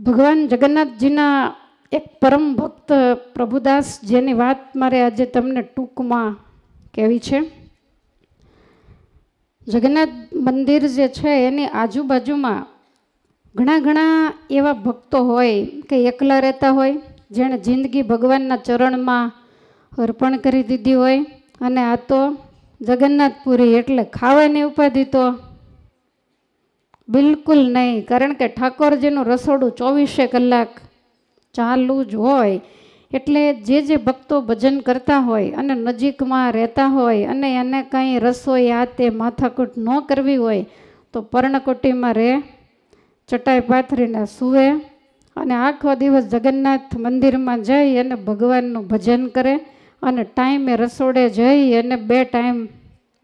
ભગવાન જગન્નાથજીના એક પરમ ભક્ત પ્રભુદાસ, જેની વાત મારે આજે તમને ટૂંકમાં કહેવી છે. જગન્નાથ મંદિર જે છે એની આજુબાજુમાં ઘણા એવા ભક્તો હોય કે એકલા રહેતા હોય, જેણે જિંદગી ભગવાનના ચરણમાં અર્પણ કરી દીધી હોય. અને આ તો જગન્નાથપુરી એટલે ખાવાની ઉપાધિ તો બિલકુલ નહીં, કારણ કે ઠાકોરજીનું રસોડું 24 કલાક ચાલુ જ હોય. એટલે જે ભક્તો ભજન કરતા હોય અને નજીકમાં રહેતા હોય અને એને કંઈ રસોઈ આ તે માથાકૂટ ન કરવી હોય તો પર્ણકુટીમાં રહે, ચટાઈ પાથરીને સૂવે અને આખો દિવસ જગન્નાથ મંદિરમાં જઈ અને ભગવાનનું ભજન કરે અને ટાઈમે રસોડે જઈ અને 2 ટાઈમ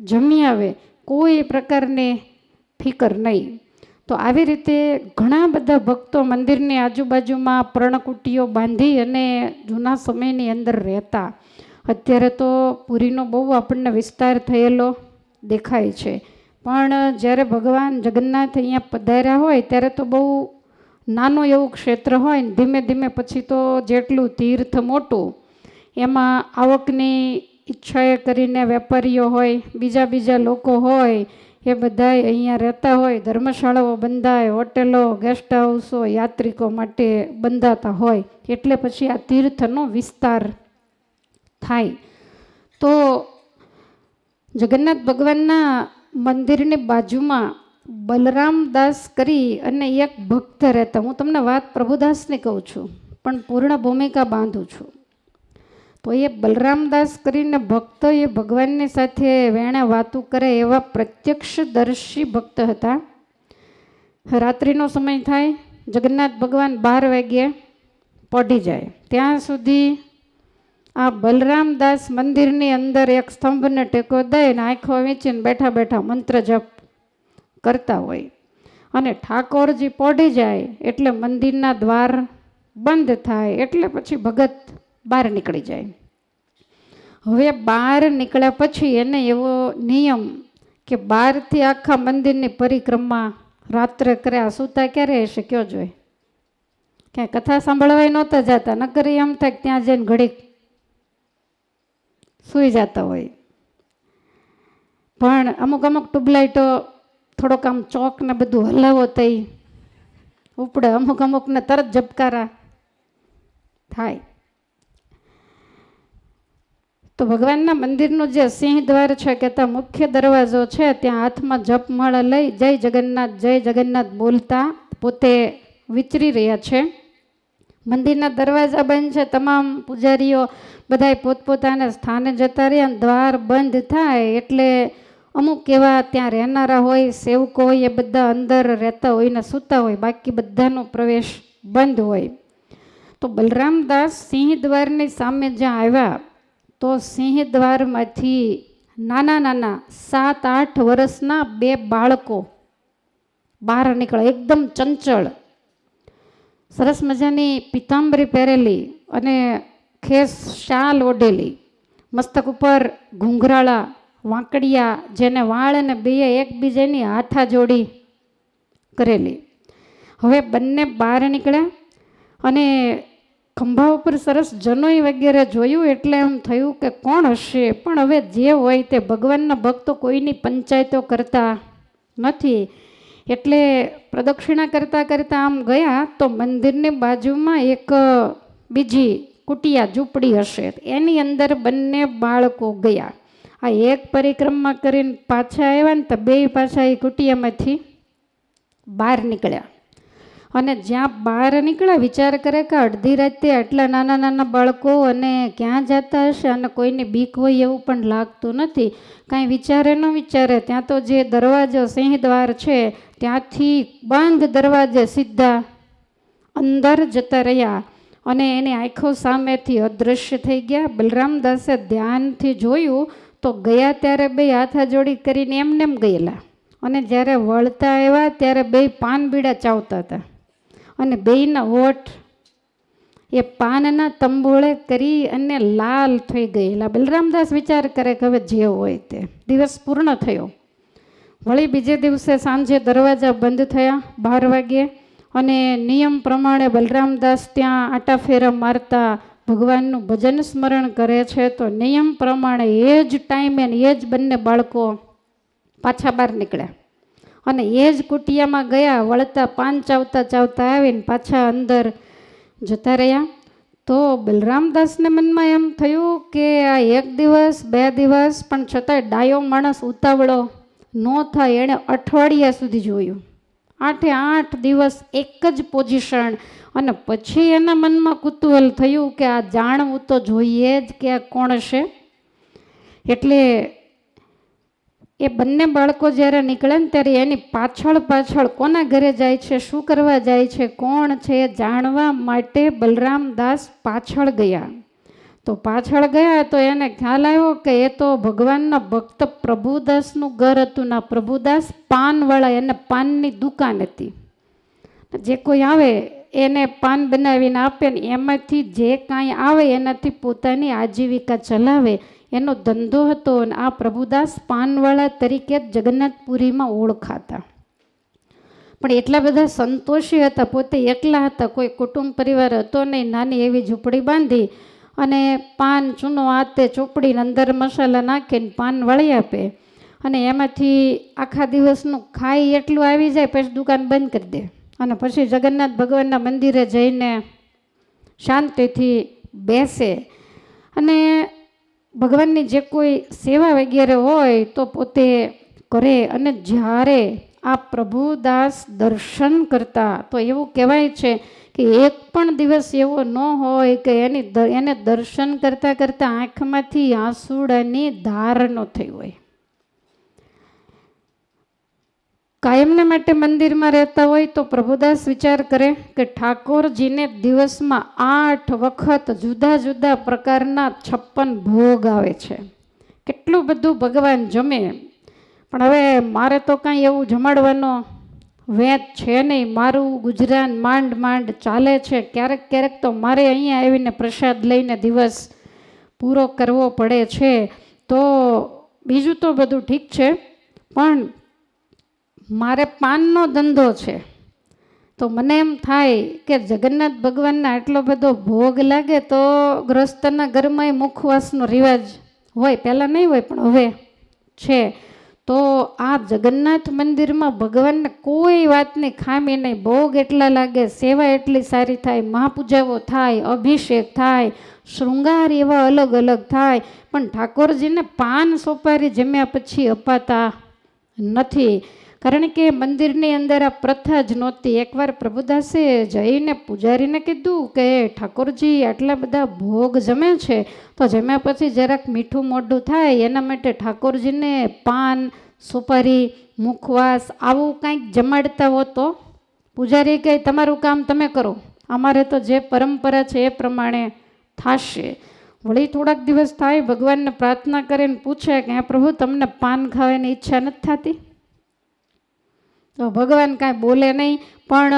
જમી આવે, કોઈ પ્રકારની ફિકર નહીં. તો આવી રીતે ઘણા બધા ભક્તો મંદિરની આજુબાજુમાં પર્ણકુટીઓ બાંધી અને જૂના સમયની અંદર રહેતા. અત્યારે તો પુરીનો બહુ આપણને વિસ્તાર થયેલો દેખાય છે, પણ જ્યારે ભગવાન જગન્નાથ અહીંયા પધાર્યા હોય ત્યારે તો બહુ નાનું એવું ક્ષેત્ર હોય ને ધીમે ધીમે પછી તો જેટલું તીર્થ મોટું એમાં આવકની ઈચ્છાએ કરીને વેપારીઓ હોય, બીજા લોકો હોય, એ બધા અહીંયા રહેતા હોય. ધર્મશાળાઓ બંધાય, હોટેલો, ગેસ્ટ હાઉસો યાત્રિકો માટે બંધાતા હોય, એટલે પછી આ તીર્થનો વિસ્તાર થાય. તો જગન્નાથ ભગવાનના મંદિરની બાજુમાં બલરામદાસ કરી અને એક ભક્ત રહેતા. હું તમને વાત પ્રભુદાસની કહું છું, પણ પૂર્ણ ભૂમિકા બાંધું છું. તો એ બલરામદાસ કરીને ભક્ત એ ભગવાનની સાથે વેણે વાતું કરે એવા પ્રત્યક્ષદર્શી ભક્ત હતા. રાત્રિનો સમય થાય, જગન્નાથ ભગવાન 12 વાગ્યે પડી જાય, ત્યાં સુધી આ બલરામદાસ મંદિરની અંદર એક સ્તંભને ટેકો દઈને આંખો વીંચીને બેઠા મંત્ર જપ કરતા હોય. અને ઠાકોરજી પડી જાય એટલે મંદિરના દ્વાર બંધ થાય, એટલે પછી ભગત બહાર નીકળી જાય. હવે બહાર નીકળ્યા પછી એને એવો નિયમ કે બહારથી આખા મંદિરની પરિક્રમા રાત્રે કરે. આ સૂતા ક્યારે હશે કયો જોઈએ? ક્યાંય કથા સાંભળવાય નહોતા જતા, નકર એમ થાય ત્યાં જઈને ઘડીક સૂઈ જતા હોય. પણ અમુક ટ્યુબલાઇટો થોડોક આમ ચોક ને બધું હલાવો તઈ ઉપડે, અમુકને તરત ઝબકારા થાય. તો ભગવાનના મંદિરનું જે સિંહ દ્વાર છે કે ત્યાં મુખ્ય દરવાજો છે, ત્યાં હાથમાં જપમાળા લઈ જય જગન્નાથ બોલતા પોતે વિચરી રહ્યા છે. મંદિરના દરવાજા બંધ છે, તમામ પૂજારીઓ બધાય પોતપોતાના સ્થાને જતા રહ્યા. દ્વાર બંધ થાય એટલે અમુક એવા ત્યાં રહેનારા હોય, સેવકો હોય, એ બધા અંદર રહેતા હોય ને સૂતા હોય, બાકી બધાનો પ્રવેશ બંધ હોય. તો બલરામદાસ સિંહ દ્વારની સામે જ્યાં આવ્યા તો સિંહ દ્વારમાંથી નાના 7-8 વર્ષના 2 બાળકો બહાર નીકળે, એકદમ ચંચળ, સરસ મજાની પિતાંબરી પહેરેલી અને ખેસ શાલ ઓઢેલી, મસ્તક ઉપર ઘૂંઘરાળા વાંકડિયા, જેને વાળ અને બેય એકબીજાની હાથા જોડી કરેલી. હવે બંને બહાર નીકળ્યા અને ખંભા ઉપર સરસ જનોઈ વગેરે જોયું એટલે એમ થયું કે કોણ હશે. પણ હવે જે હોય તે, ભગવાનના ભક્તો કોઈની પંચાયતો કરતા નથી, એટલે પ્રદક્ષિણા કરતા આમ ગયા તો મંદિરની બાજુમાં એક બીજી કુટિયા ઝૂંપડી હશે, એની અંદર બંને બાળકો ગયા. આ એક પરિક્રમા કરીને પાછા આવ્યા ને તો 2 પાછા એ કુટિયામાંથી બહાર નીકળ્યા. અને જ્યાં બહાર નીકળ્યા વિચાર કરે કે અડધી રાતે આટલા નાના બાળકો અને ક્યાં જતા હશે, અને કોઈને બીક હોય એવું પણ લાગતું નથી. કાંઈ વિચારે ન વિચારે, ત્યાં તો જે દરવાજો સિંહ દ્વાર છે ત્યાંથી બંધ દરવાજે સીધા અંદર જતા રહ્યા અને એની આંખો સામેથી અદૃશ્ય થઈ ગયા. બલરામદાસે ધ્યાનથી જોયું તો ગયા ત્યારે 2 હાથા જોડી કરીને એમને ગયેલા, અને જ્યારે વળતા આવ્યા ત્યારે 2 પાન બીડા ચાવતા હતા અને બેયના હોઠ એ પાનના તંબોળે કરી અને લાલ થઈ ગયેલા. બલરામદાસ વિચાર કરે કે હવે જે હોય તે. દિવસ પૂર્ણ થયો. વળી બીજે દિવસે સાંજે દરવાજા બંધ થયા 12 વાગ્યે અને નિયમ પ્રમાણે બલરામદાસ ત્યાં આટા ફેરા મારતા ભગવાનનું ભજન સ્મરણ કરે છે. તો નિયમ પ્રમાણે એ જ ટાઈમે એ જ બંને બાળકો પાછા બહાર નીકળ્યા અને એ જ કુટિયામાં ગયા. વળતા પાન ચાવતા ચાવતા આવીને પાછા અંદર જતા રહ્યા. તો બલરામદાસને મનમાં એમ થયું કે આ 1 દિવસ 2 દિવસ પણ છતાંય ડાયો માણસ ઉતાવળો ન થાય. એણે અઠવાડિયા સુધી જોયું, 8 દિવસ એક જ પોઝિશન. અને પછી એના મનમાં કુતૂહલ થયું કે આ જાણવું તો જોઈએ જ કે આ કોણ છે. એટલે એ બંને બાળકો જ્યારે નીકળે ને ત્યારે એની પાછળ પાછળ કોના ઘરે જાય છે, શું કરવા જાય છે, કોણ છે એ જાણવા માટે બલરામદાસ પાછળ ગયા. તો પાછળ ગયા તો એને ખ્યાલ આવ્યો કે એ તો ભગવાનના ભક્ત પ્રભુદાસનું ઘર હતું. ના, પ્રભુદાસ પાનવાળા, એને પાનની દુકાન હતી. જે કોઈ આવે એને પાન બનાવીને આપે ને એમાંથી જે કાંઈ આવે એનાથી પોતાની આજીવિકા ચલાવે, એનો ધંધો હતો. અને આ પ્રભુદાસ પાનવાળા તરીકે જગન્નાથપુરીમાં ઓળખાતા. પણ એટલા બધા સંતોષી હતા, પોતે એકલા હતા, કોઈ કુટુંબ પરિવાર હતો નહીં. નાની એવી ઝૂંપડી બાંધી અને પાન ચૂનો આતે ચોપડીને અંદર મસાલા નાખીને પાન વળી આપે અને એમાંથી આખા દિવસનું ખાઈ એટલું આવી જાય, પછી દુકાન બંધ કરી દે અને પછી જગન્નાથ ભગવાનના મંદિરે જઈને શાંતિથી બેસે અને ભગવાનની જે કોઈ સેવા વગેરે હોય તો પોતે કરે. અને જ્યારે આ પ્રભુદાસ દર્શન કરતા તો એવું કહેવાય છે કે એક પણ દિવસ એવો ન હોય કે એને દર્શન કરતાં કરતાં આંખમાંથી આંસુડાની ધાર ન થઈ હોય. કાયમને માટે મંદિરમાં રહેતા હોય તો પ્રભુદાસ વિચાર કરે કે ઠાકોરજીને દિવસમાં 8 વખત જુદા જુદા પ્રકારના 56 ભોગ આવે છે. કેટલું બધું ભગવાન જમે. પણ હવે મારે તો કાંઈ એવું જમાડવાનો વેત છે નહીં. મારું ગુજરાન માંડ માંડ ચાલે છે. ક્યારેક ક્યારેક તો મારે અહીંયા આવીને પ્રસાદ લઈને દિવસ પૂરો કરવો પડે છે. તો બીજું તો બધું ઠીક છે, પણ મારે પાનનો ધંધો છે. તો મને એમ થાય કે જગન્નાથ ભગવાનને આટલો બધો ભોગ લાગે તો ગ્રસ્તના ઘરમાં મુખવાસનો રિવાજ હોય. પહેલાં નહીં હોય પણ હવે છે. તો આ જગન્નાથ મંદિરમાં ભગવાનને કોઈ વાતની ખામી નહીં. ભોગ એટલા લાગે, સેવા એટલી સારી થાય, મહાપૂજાઓ થાય, અભિષેક થાય, શૃંગાર એવા અલગ અલગ થાય, પણ ઠાકોરજીને પાન સોપારી જમ્યા પછી અપાતા નથી. કારણ કે મંદિરની અંદર આ પ્રથા જ નહોતી. એકવાર પ્રભુદાસે જઈને પૂજારીને કીધું કે ઠાકોરજી આટલા બધા ભોગ જમે છે તો જમ્યા પછી જરાક મીઠું મોઢું થાય એના માટે ઠાકોરજીને પાન, સુપારી, મુખવાસ આવું કંઈક જમાડતા હો તો. પૂજારી કહે તમારું કામ તમે કરો, અમારે તો જે પરંપરા છે એ પ્રમાણે થશે. વળી થોડાક દિવસ થાય, ભગવાનને પ્રાર્થના કરીને પૂછે કે હે પ્રભુ, તમને પાન ખાવાની ઈચ્છા નથી થતી? તો ભગવાન કાંઈ બોલે નહીં. પણ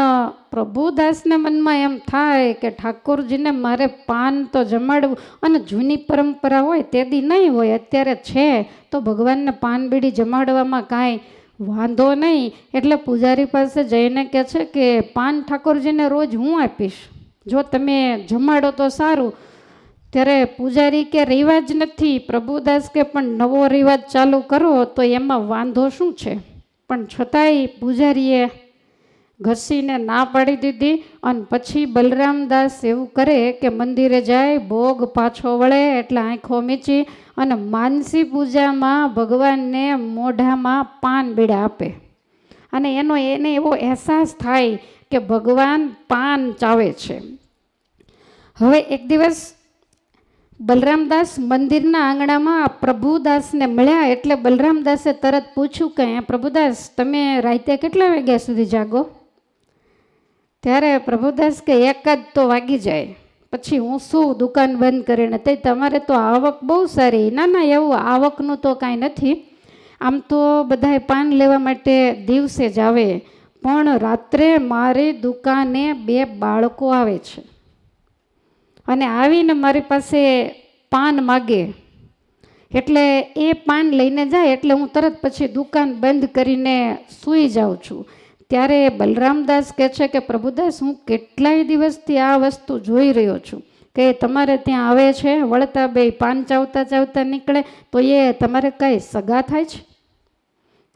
પ્રભુદાસને મનમાં એમ થાય કે ઠાકોરજીને મારે પાન તો જમાડવું. અને જૂની પરંપરા હોય તે દી નહીં હોય, અત્યારે છે તો ભગવાનને પાન બીડી જમાડવામાં કાંઈ વાંધો નહીં. એટલે પૂજારી પાસે જઈને કહે છે કે પાન ઠાકોરજીને રોજ હું આપીશ, જો તમે જમાડો તો સારું. ત્યારે પૂજારી કે રિવાજ નથી. પ્રભુદાસ કે પણ નવો રિવાજ ચાલુ કરો તો એમાં વાંધો શું છે? પણ છતાંય પૂજારીએ ઘસીને ના પાડી દીધી. અને પછી બલરામદાસ એવું કરે કે મંદિરે જાય, ભોગ પાછો વળે એટલે આંખો મીચી અને માનસી પૂજામાં ભગવાનને મોઢામાં પાન બીડા આપે. અને એને એવો અહેસાસ થાય કે ભગવાન પાન ચાવે છે. હવે એક દિવસ બલરામદાસ મંદિરના આંગણામાં પ્રભુદાસને મળ્યા. એટલે બલરામદાસે તરત પૂછ્યું કે પ્રભુદાસ, તમે રાતે કેટલા વાગ્યા સુધી જાગો? ત્યારે પ્રભુદાસ કે 1 જ તો વાગી જાય, પછી હું શું દુકાન બંધ કરીને. તે તમારે તો આવક બહુ સારી. ના ના, એવું આવકનું તો કાંઈ નથી. આમ તો બધાય પાન લેવા માટે દિવસે જ આવે, પણ રાત્રે મારી દુકાને 2 બાળકો આવે છે અને આવીને મારી પાસે પાન માગે. એટલે એ પાન લઈને જાય એટલે હું તરત પછી દુકાન બંધ કરીને સૂઈ જાઉં છું. ત્યારે બલરામદાસ કહે છે કે પ્રભુદાસ, હું કેટલાય દિવસથી આ વસ્તુ જોઈ રહ્યો છું કે તમારે ત્યાં આવે છે, વળતા બે પાન ચાવતા ચાવતા નીકળે, તો એ તમારે કાંઈ સગા થાય છે?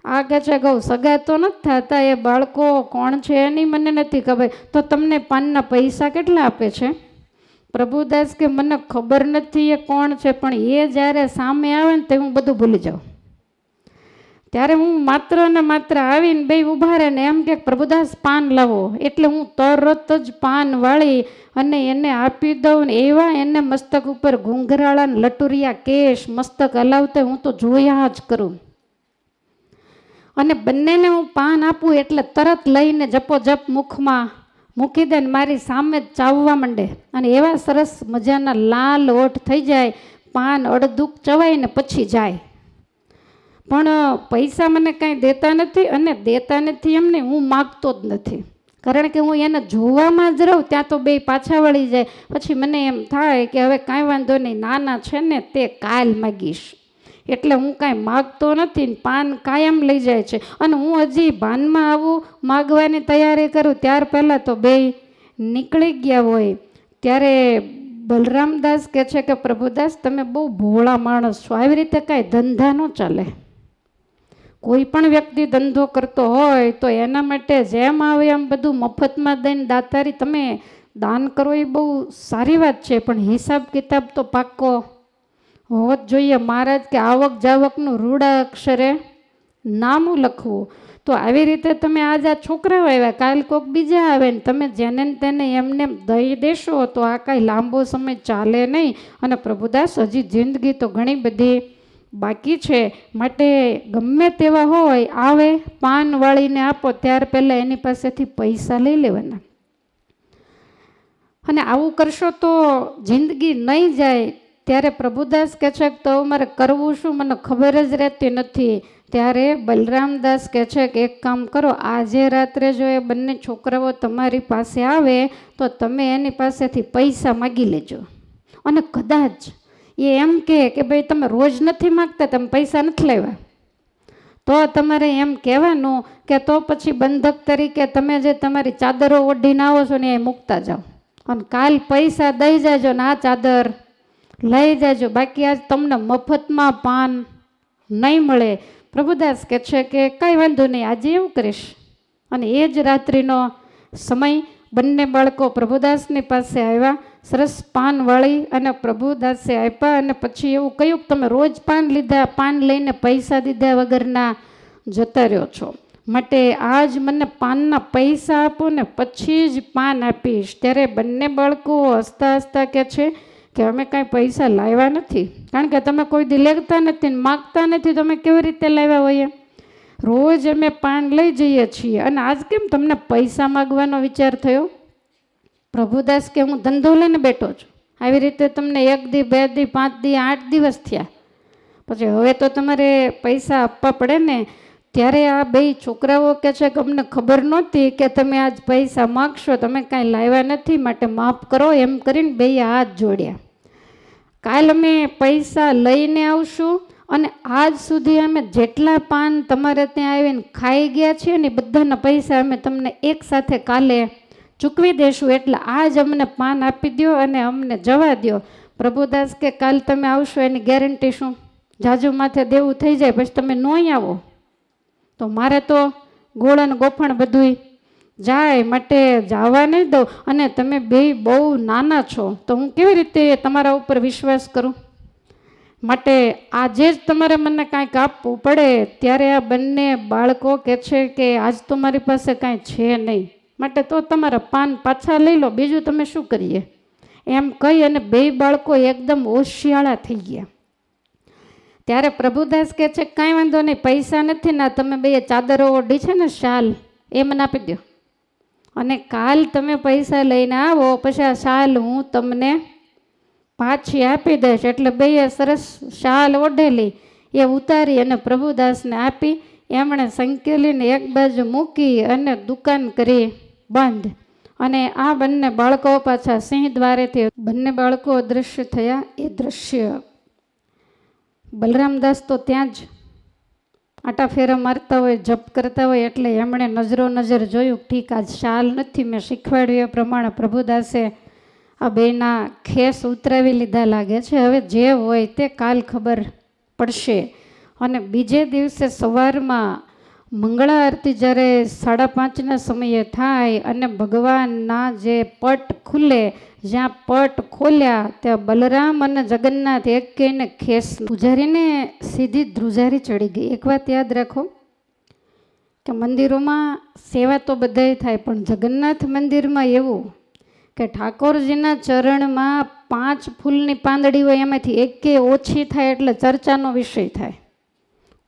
આ કહે છે ગૌ સગા તો નથી થતા, એ બાળકો કોણ છે એની મને નથી ખબર, તો તમને પાનના પૈસા કેટલા આપે છે? પ્રભુદાસ કે મને ખબર નથી એ કોણ છે, પણ એ જ્યારે સામે આવે ને તે હું બધું ભૂલી જાઉં. ત્યારે હું માત્ર ને માત્ર આવીને બે ઊભા રહે ને એમ કે પ્રભુદાસ પાન લાવો, એટલે હું તરત જ પાન વાળી અને એને આપી દઉં ને એવા એને મસ્તક ઉપર ઘૂંઘરાળા ને લટુરિયા કેશ મસ્તક હલાવતા હું તો જોયા જ કરું. અને બંનેને હું પાન આપું એટલે તરત લઈને જપોજપ મુખમાં મૂકી દે ને મારી સામે જ ચાવવા માંડે, અને એવા સરસ મજાના લાલ ઓઠ થઈ જાય, પાન અડધું ચવાય ને પછી જાય. પણ પૈસા મને કાંઈ દેતા નથી, અને દેતા નથી એમને હું માગતો જ નથી, કારણ કે હું એને જોવામાં જ રહું ત્યાં તો બે પાછા વળી જાય. પછી મને એમ થાય કે હવે કાંઈ વાંધો નહીં, નાના છે ને તે કાલ માગીશ, એટલે હું કાંઈ માગતો નથી, પાન કાયમ લઈ જાય છે. અને હું હજી ભાનમાં આવું માગવાની તૈયારી કરું ત્યાર પહેલાં તો બે નીકળી ગયા હોય. ત્યારે બલરામદાસ કહે છે કે પ્રભુદાસ, તમે બહુ ભોળા માણસ છો, આવી રીતે કાંઈ ધંધા ન ચાલે. કોઈ પણ વ્યક્તિ ધંધો કરતો હોય તો એના માટે જેમ આવે એમ બધું મફતમાં દઈને દાતારી તમે દાન કરો એ બહુ સારી વાત છે, પણ હિસાબ કિતાબ તો પાક્કો હોવો જ જોઈએ. મહારાજ કે આવક જાવકનું રૂડા અક્ષરે નામું લખવું. તો આવી રીતે તમે આજ આ છોકરાઓ આવ્યા, કાલ કોક બીજા આવે ને તમે જેને તેને એમને દઈ દેશો તો આ કાંઈ લાંબો સમય ચાલે નહીં. અને પ્રભુદાસ હજી જિંદગી તો ઘણી બધી બાકી છે, માટે ગમે તેવા હોય આવે પાન વાળીને આપો ત્યાર પહેલાં એની પાસેથી પૈસા લઈ લેવાના. અને આવું કરશો તો જિંદગી નહીં જાય. ત્યારે પ્રભુદાસ કહે છે કે તો મારે કરવું શું, મને ખબર જ રહેતી નથી. ત્યારે બલરામદાસ કહે છે કે એક કામ કરો, આજે રાત્રે જો એ બંને છોકરાઓ તમારી પાસે આવે તો તમે એની પાસેથી પૈસા માગી લેજો. અને કદાચ એ એમ કે ભાઈ તમે રોજ નથી માગતા, તમે પૈસા નથી લાવ્યા, તો તમારે એમ કહેવાનું કે તો પછી બંધક તરીકે તમે જે તમારી ચાદરો ઓઢીને આવો છો ને એ મૂકતા જાઓ, અને કાલ પૈસા દઈ જાજો ને આ ચાદર લઈ જાજો, બાકી આજ તમને મફતમાં પાન નહીં મળે. પ્રભુદાસ કહે છે કે કાંઈ વાંધો નહીં, આજે એવું કરીશ. અને એ જ રાત્રિનો સમય બંને બાળકો પ્રભુદાસની પાસે આવ્યા, સરસ પાન વાળી અને પ્રભુદાસે આપ્યા. અને પછી એવું કહ્યું કે તમે રોજ પાન લીધા, પાન લઈને પૈસા દીધા વગરના જતા રહ્યો છો, માટે આજ મને પાનના પૈસા આપો ને પછી જ પાન આપીશ. ત્યારે બંને બાળકો હસતા હસતા કહે છે કે અમે કાંઈ પૈસા લાવ્યા નથી, કારણ કે તમે કોઈ દી લેતા નથી ને માગતા નથી, તમે કેવી રીતે લાવ્યા હોઈએ? રોજ અમે પાન લઈ જઈએ છીએ, અને આજ કેમ તમને પૈસા માગવાનો વિચાર થયો? પ્રભુદાસ કે હું ધંધો લઈને બેઠો છું, આવી રીતે તમને 1 દી 2 દી 5 દી 8 દિવસ થયા, પછી હવે તો તમારે પૈસા આપવા પડે ને. ત્યારે આ બે છોકરાઓ કહે છે કે અમને ખબર નહોતી કે તમે આજ પૈસા માગશો, તમે કાંઈ લાવ્યા નથી, માટે માફ કરો. એમ કરીને બે હાથ જોડ્યા. કાલ અમે પૈસા લઈને આવશું, અને આજ સુધી અમે જેટલા પાન તમારે ત્યાં આવીને ખાઈ ગયા છીએ ને બધાના પૈસા અમે તમને એક સાથે કાલે ચૂકવી દેશું, એટલે આજ અમને પાન આપી દો અને અમને જવા દો. પ્રભુદાસ કે કાલ તમે આવશો એની ગેરંટી શું? જાજુ માથે દેવું થઈ જાય પછી તમે નહીં આવો તો મારે તો ગોળ અને ગોફણ બધુંય જાય, માટે જવા નહીં દઉં. અને તમે બે બહુ નાના છો તો હું કેવી રીતે તમારા ઉપર વિશ્વાસ કરું? માટે આજે જ તમારે મને કાંઈક આપવું પડે. ત્યારે આ બંને બાળકો કહે છે કે આજ તો મારી પાસે કાંઈ છે નહીં, માટે તો તમારા પાન પાછા લઈ લો, બીજું તમે શું કરીએ? એમ કહી અને બે બાળકો એકદમ હોશિયાળા થઈ ગયા. ત્યારે પ્રભુદાસ કહે છે કાંઈ વાંધો નહીં, પૈસા નથી ને તમે બે ચાદરો ઓઢી છે ને શાલ એ મને આપી દો, અને કાલ તમે પૈસા લઈને આવો પછી આ શાલ હું તમને પાછી આપી દઈશ. એટલે બેએ સરસ શાલ ઓઢેલી એ ઉતારી અને પ્રભુદાસને આપી. એમણે સંકેલીને એક બાજુ મૂકી અને દુકાન કરી બંધ. અને આ બંને બાળકો પાછા સિંહ દ્વારેથી બંને બાળકો અદૃશ્ય થયા. એ દ્રશ્ય બલરામદાસ તો ત્યાં જ આટા ફેરા મારતા હોય, જપ કરતા હોય, એટલે એમણે નજર જોયું, ઠીક આ શાલ નથી, મેં શીખવાડ્યું એ પ્રમાણે પ્રભુદાસે આ બેના ખેસ ઉતરાવી લીધા લાગે છે. હવે જે હોય તે કાલ ખબર પડશે. અને બીજે દિવસે સવારમાં મંગળા આરતી જ્યારે 5:30ના સમયે થાય અને ભગવાનના જે પટ ખુલે, જ્યાં પટ ખોલ્યા ત્યાં બલરામ અને જગન્નાથ એક કહીને ખેસ પૂજારીને સીધી ધ્રુજારી ચડી ગઈ. એક વાત યાદ રાખો કે મંદિરોમાં સેવા તો બધાય થાય, પણ જગન્નાથ મંદિરમાં એવું કે ઠાકોરજીના ચરણમાં 5 ફૂલની પાંદડી હોય, એમાંથી એકે ઓછી થાય એટલે ચર્ચાનો વિષય થાય.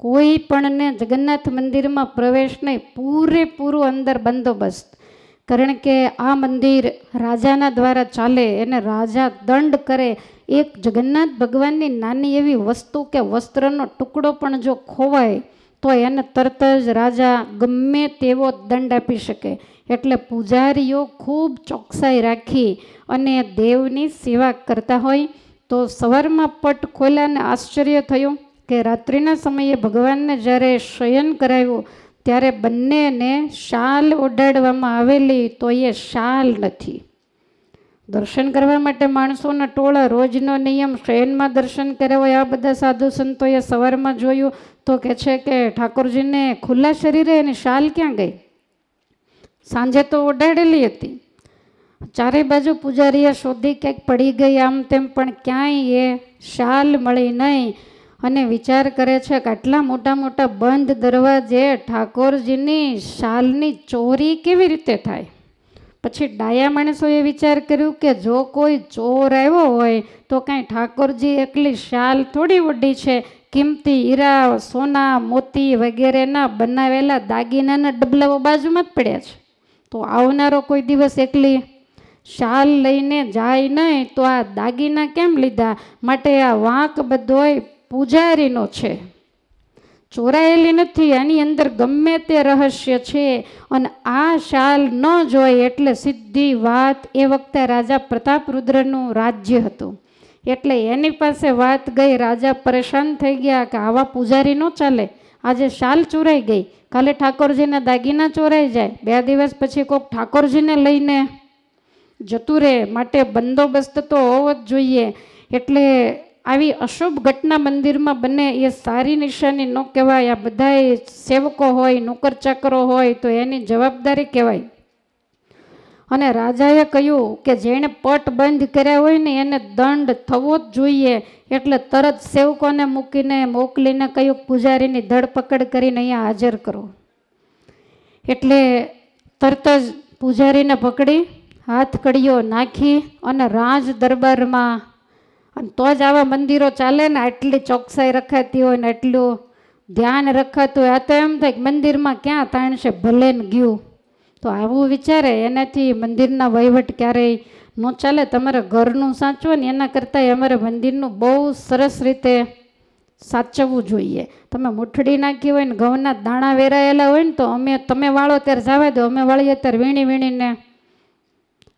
કોઈ પણને જગન્નાથ મંદિરમાં પ્રવેશ નહીં, પૂરેપૂરું અંદર બંદોબસ્ત. કારણ કે આ મંદિર રાજાના દ્વારા ચાલે, એને રાજા દંડ કરે. એક જગન્નાથ ભગવાનની નાની એવી વસ્તુ કે વસ્ત્રનો ટુકડો પણ જો ખોવાય તો એને તરત જ રાજા ગમે તેવો દંડ આપી શકે. એટલે પૂજારીઓ ખૂબ ચોકસાઈ રાખી અને દેવની સેવા કરતા હોય. તો સવારમાં પટ ખોલ્યાને આશ્ચર્ય થયું કે રાત્રિના સમયે ભગવાનને જ્યારે શયન કરાવ્યું ત્યારે બંનેને શાલ ઓઢાડવામાં આવેલી, તો એ શાલ નથી. દર્શન કરવા માટે માણસોના ટોળા, રોજનો નિયમ, શયનમાં દર્શન કર્યા હોય. આ બધા સાધુ સંતોએ સવારમાં જોયું તો કહે છે કે ઠાકોરજીને ખુલ્લા શરીરે એની શાલ ક્યાં ગઈ? સાંજે તો ઓઢાડેલી હતી. ચારે બાજુ પૂજારીએ શોધી, ક્યાંક પડી ગઈ આમ તેમ, પણ ક્યાંય એ શાલ મળી નહીં. અને વિચાર કરે છે કે આટલા મોટા મોટા બંધ દરવાજે ઠાકોરજીની શાલની ચોરી કેવી રીતે થાય? પછી ડાયા માણસોએ વિચાર કર્યું કે જો કોઈ ચોર આવ્યો હોય તો કાંઈ ઠાકોરજી એકલી શાલ થોડી ઓઢી છે, કિંમતી હીરા, સોના, મોતી વગેરેના બનાવેલા દાગીનાના ડબલાઓ બાજુમાં જ પડ્યા છે. તો આવનારો કોઈ દિવસ એકલી શાલ લઈને જાય નહીં, તો આ દાગીના કેમ લીધા? માટે આ વાંક બધોય પૂજારીનો છે, ચોરાયેલી નથી. આની અંદર ગમે તે રહસ્ય છે. અને આ શાલ ન જોઈ એટલે સીધી વાત, એ વખતે રાજા પ્રતાપરુદ્રનું રાજ્ય હતું, એટલે એની પાસે વાત ગઈ. રાજા પરેશાન થઈ ગયા કે આવા પૂજારી ન ચાલે. આજે શાલ ચોરાઈ ગઈ, કાલે ઠાકોરજીના દાગીના ચોરાઈ જાય, 2 દિવસ પછી કોઈક ઠાકોરજીને લઈને જતું રહે. માટે બંદોબસ્ત તો હોવો જ જોઈએ. એટલે આવી અશુભ ઘટના મંદિરમાં બને એ સારી નિશાની ન કહેવાય. આ બધાય સેવકો હોય, નોકર ચાકરો હોય તો એની જવાબદારી કહેવાય. અને રાજાએ કહ્યું કે જેણે પટ બંધ કર્યા હોય ને એને દંડ થવો જ જોઈએ. એટલે તરત સેવકોને મૂકીને મોકલીને કહ્યું પૂજારીની ધરપકડ કરીને અહીંયા હાજર કરો. એટલે તરત જ પૂજારીને પકડી હાથ કડીઓ નાખી અને રાજ દરબારમાં, અને તો જ આવા મંદિરો ચાલે ને, આટલી ચોકસાઈ રખાતી હોય ને એટલું ધ્યાન રખાતું હોય. આ તો એમ થાય કે મંદિરમાં ક્યાં તાણશે, ભલે ને ગયું. તો આવું વિચારે એનાથી મંદિરના વહીવટ ક્યારેય ન ચાલે. તમારે ઘરનું સાચવો ને એના કરતાં અમારે મંદિરનું બહુ સરસ રીતે સાચવવું જોઈએ. તમે મુઠડી નાખી હોય ને ઘઉંના દાણા વેરાયેલા હોય ને તો તમે વાળો ત્યારે જવા દો, અમે વાળીએ ત્યારે વીણીને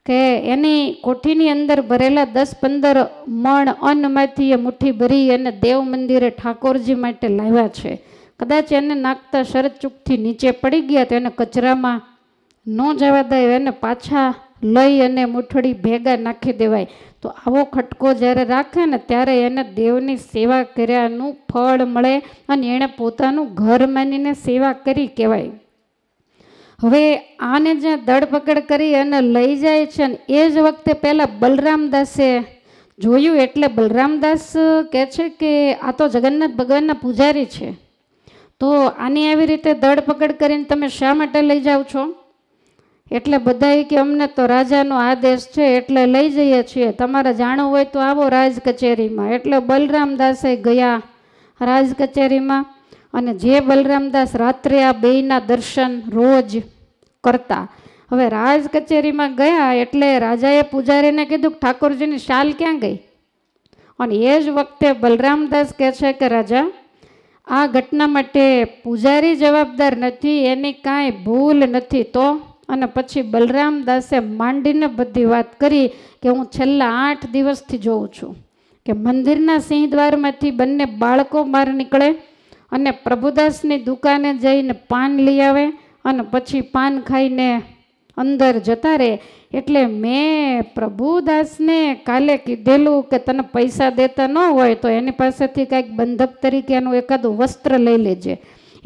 કે એની કોઠીની અંદર ભરેલા 10-15 મણ અન્નમાંથી એ મુઠ્ઠી ભરી અને દેવ મંદિરે ઠાકોરજી માટે લાવ્યા છે. કદાચ એને નાખતા શરત ચૂકથી નીચે પડી ગયા તો એને કચરામાં ન જવા દે, એને પાછા લઈ અને મુઠ્ઠડી ભેગા નાખી દેવાય. તો આવો ખટકો જ્યારે રાખે ને ત્યારે એને દેવની સેવા કર્યાનું ફળ મળે અને એણે પોતાનું ઘર માનીને સેવા કરી કહેવાય. હવે આને જ્યાં ધરપકડ કરી અને લઈ જાય છે ને એ જ વખતે પહેલાં બલરામદાસે જોયું. એટલે બલરામદાસ કહે છે કે આ તો જગન્નાથ ભગવાનના પૂજારી છે, તો આની આવી રીતે ધરપકડ કરીને તમે શા માટે લઈ જાઓ છો? એટલે બધાએ કે અમને તો રાજાનો આદેશ છે એટલે લઈ જઈએ છીએ, તમારે જાણવું હોય તો આવો રાજ કચેરીમાં. એટલે બલરામદાસે ગયા રાજ કચેરીમાં. અને જે બલરામદાસ રાત્રે આ બેયના દર્શન રોજ કરતા. હવે રાજ કચેરીમાં ગયા એટલે રાજાએ પૂજારીને કીધું કે ઠાકોરજીની શાલ ક્યાં ગઈ? અને એ જ વખતે બલરામદાસ કહે છે કે રાજા, આ ઘટના માટે પૂજારી જવાબદાર નથી, એની કાંઈ ભૂલ નથી. તો અને પછી બલરામદાસે માંડીને બધી વાત કરી કે હું છેલ્લા 8 દિવસથી જોઉં છું કે મંદિરના સિંહદ્વારમાંથી બંને બાળકો બહાર નીકળે અને પ્રભુદાસની દુકાને જઈને પાન લઈ આવે અને પછી પાન ખાઈને અંદર જતા રહે. એટલે મેં પ્રભુદાસને કાલે કીધેલું કે તને પૈસા દેતા ન હોય તો એની પાસેથી કંઈક બંધક તરીકેનું એકાદું વસ્ત્ર લઈ લેજે.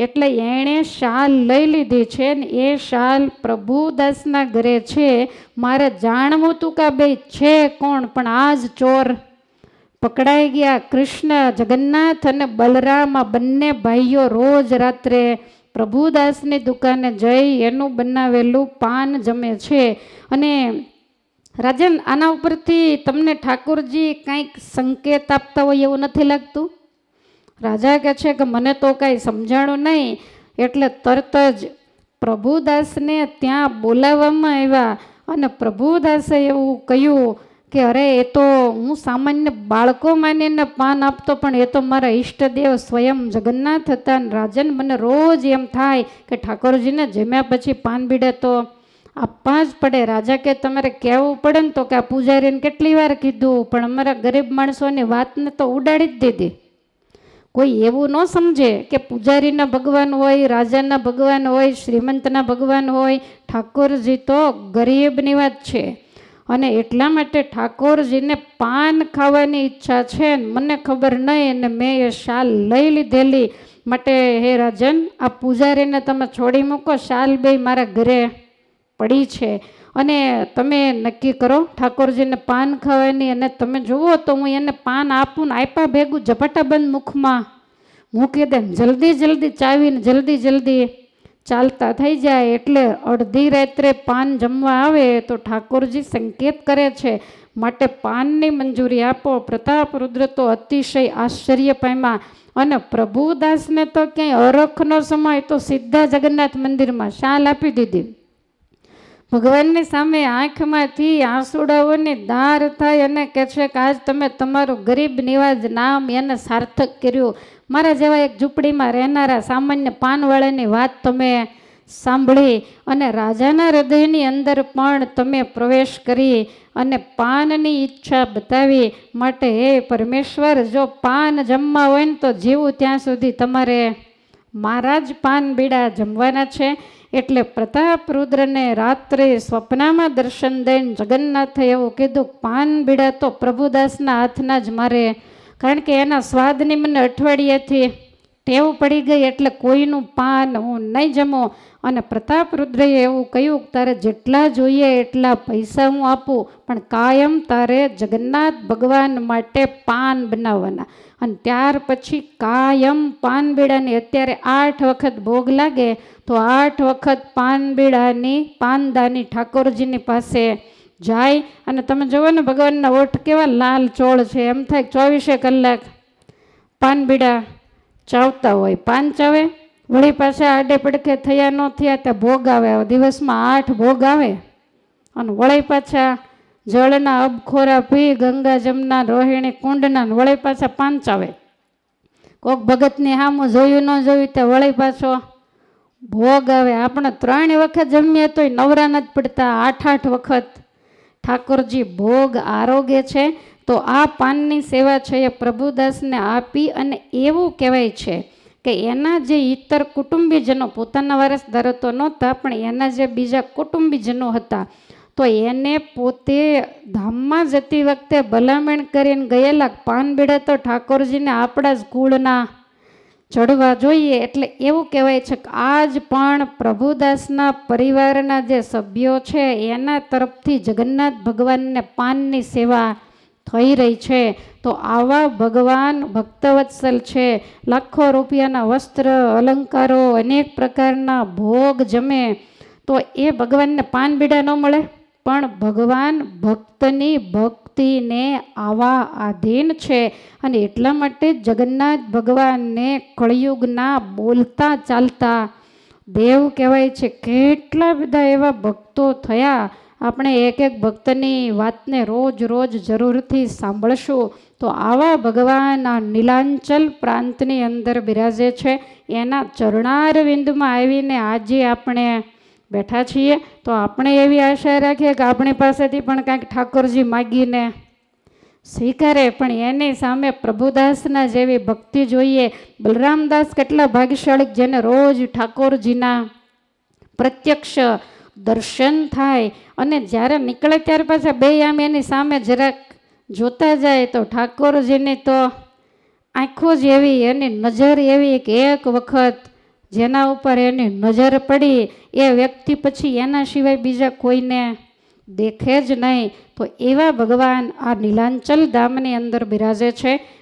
એટલે એણે શાલ લઈ લીધી છે ને એ શાલ પ્રભુદાસના ઘરે છે. મારે જાણવું હતું કે બે છે કોણ, પણ આજ ચોર પકડાઈ ગયા. કૃષ્ણ જગન્નાથ અને બલરામ આ બંને ભાઈઓ રોજ રાત્રે પ્રભુદાસની દુકાને જઈ એનું બનાવેલું પાન જમે છે. અને રાજન, આના ઉપરથી તમને ઠાકોરજી કંઈક સંકેત આપતા હોય એવું નથી લાગતું? રાજા કહે છે કે મને તો કાંઈ સમજાણું નહીં. એટલે તરત જ પ્રભુદાસને ત્યાં બોલાવવામાં આવ્યા અને પ્રભુદાસે એવું કહ્યું કે અરે એ તો હું સામાન્ય બાળકો માનીને પાન આપતો, પણ એ તો મારા ઈષ્ટદેવ સ્વયં જગન્નાથ હતા. રાજન, મને રોજ એમ થાય કે ઠાકોરજીને જમ્યા પછી પાન બીડે તો આપવા જ પડે. રાજા કે તમારે કહેવું પડે ને તો કે આ પૂજારીને કેટલી વાર કીધું, પણ અમારા ગરીબ માણસોની વાતને તો ઉડાડી જ દીધી. કોઈ એવું ન સમજે કે પૂજારીના ભગવાન હોય, રાજાના ભગવાન હોય, શ્રીમંતના ભગવાન હોય. ઠાકોરજી તો ગરીબની વાત છે. અને એટલા માટે ઠાકોરજીને પાન ખાવાની ઈચ્છા છે. મને ખબર નહીં અને મેં એ શાલ લઈ લીધેલી. માટે હે રાજન, આ પૂજારીને તમે છોડી મૂકો, શાલ બે મારા ઘરે પડી છે અને તમે નક્કી કરો ઠાકોરજીને પાન ખાવાની. અને તમે જુઓ તો હું એને પાન આપું ને આપ્યા ભેગું ઝપાટાબંધ મુખમાં મૂકી દે, જલ્દી જલ્દી ચાવીને જલ્દી જલ્દી ચાલતા થઈ જાય. એટલે અડધી રાત્રે પાન જમવા આવે તો ઠાકોરજી સંકેત કરે છે. માટે પાનની મંજૂરી આપો. પ્રતાપ રુદ્ર તો અતિશય આશ્ચર્ય પામ્યા અને પ્રભુદાસને તો ક્યાંય અરખનો સમય તો સીધા જગન્નાથ મંદિરમાં શાલ આપી દીધી. ભગવાનની સામે આંખમાંથી આંસુડાઓની ધાર થાય અને કહે છે કે આજ તમે તમારું ગરીબ નિવાજ નામ એને સાર્થક કર્યું. મારા જેવા એક ઝૂંપડીમાં રહેનારા સામાન્ય પાનવાળાની વાત તમે સાંભળી અને રાજાના હૃદયની અંદર પણ તમે પ્રવેશ કરી અને પાનની ઈચ્છા બતાવી. માટે હે પરમેશ્વર, જો પાન જમવા હોય ને તો જીવું ત્યાં સુધી તમારે મારા જ પાન બીડા જમવાના છે. એટલે પ્રતાપ રુદ્રને રાત્રે સ્વપ્નમાં દર્શન દઈને જગન્નાથે એવું કીધું, પાન બીડા તો પ્રભુદાસના હાથના જ મારે, કારણ કે એના સ્વાદની મને અઠવાડિયાથી ટેવ પડી ગઈ. એટલે કોઈનું પાન હું નહીં જમું. અને પ્રતાપ રુદ્રએ એવું કહ્યું કે તારે જેટલા જોઈએ એટલા પૈસા હું આપું, પણ કાયમ તારે જગન્નાથ ભગવાન માટે પાન બનાવવાના. અને ત્યાર પછી કાયમ પાન બીડાની અત્યારે 8 વખત ભોગ લાગે તો 8 વખત પાન બીડાની પાનદાની ઠાકોરજીની પાસે જાય. અને તમે જુઓ ને ભગવાનના ઓઠ કેવા લાલ ચોળ છે, એમ થાય 24 કલાક પાન બીડા ચાવતા હોય. પાન ચાવે, વળી પાછા આડે પડખે થયા ન થયા ત્યાં ભોગ આવે. દિવસમાં 8 ભોગ આવે અને વળી પાછા જળના અબખોરા પી ગંગા જમના રોહિણી કુંડના વળી પાછા પાન ચાવે. કોક ભગતની સામું જોયું ન જોયું ત્યાં વળી પાછો ભોગ આવે. આપણે 3 વખત જમીએ તોય નવરા નથી પડતા, 8 વખત ઠાકોરજી ભોગ આરોગે છે. તો આ પાનની સેવા છે એ પ્રભુદાસને આપી. અને એવું કહેવાય છે કે એના જે ઇતર કુટુંબીજનો, પોતાના વારસદારો તો નહોતા પણ એના જે બીજા કુટુંબીજનો હતા, તો એને પોતે ધામમાં જતી વખતે ભલામણ કરીને ગયેલા પાન બીડા તો ઠાકોરજીને આપણા જ કુળના ચડવા જોઈએ. એટલે એવું કહેવાય છે કે આજ પણ પ્રભુદાસના પરિવારના જે સભ્યો છે એના તરફથી જગન્નાથ ભગવાનને પાનની સેવા થઈ રહી છે. તો આવા ભગવાન ભક્તવત્સલ છે. લાખો રૂપિયાના વસ્ત્ર અલંકારો અનેક પ્રકારના ભોગ જમે તો એ ભગવાનને પાન બીડા ન મળે? પણ ભગવાન ભક્તની ભક્તિને આવા આધીન છે. અને એટલા માટે જગન્નાથ ભગવાનને કળિયુગના બોલતા ચાલતા દેવ કહેવાય છે. કેટલા બધા એવા ભક્તો થયા. આપણે એક એક ભક્તની વાતને રોજ રોજ જરૂરથી સાંભળશું. તો આવા ભગવાન આ નીલાંચલ પ્રાંતની અંદર બિરાજે છે. એના ચરણારવિંદમાં આવીને આજે આપણે બેઠા છીએ. તો આપણે એવી આશા રાખીએ કે આપણી પાસેથી પણ કાંઈક ઠાકોરજી માગીને સ્વીકારે, પણ એની સામે પ્રભુદાસના જેવી ભક્તિ જોઈએ. બલરામદાસ કેટલા ભાગ્યશાળી, જેને રોજ ઠાકોરજીના પ્રત્યક્ષ દર્શન થાય, અને જ્યારે નીકળે ત્યાર પાછા બે આમ એની સામે જરાક જોતા જાય તો ઠાકોરજીની તો આંખો જ એવી, એની નજર એવી કે એક વખત જેના ઉપર એની નજર પડી એ વ્યક્તિ પછી એના સિવાય બીજા કોઈને દેખે જ નહીં. તો એવા ભગવાન આ નીલાંચલ ધામની અંદર બિરાજે છે.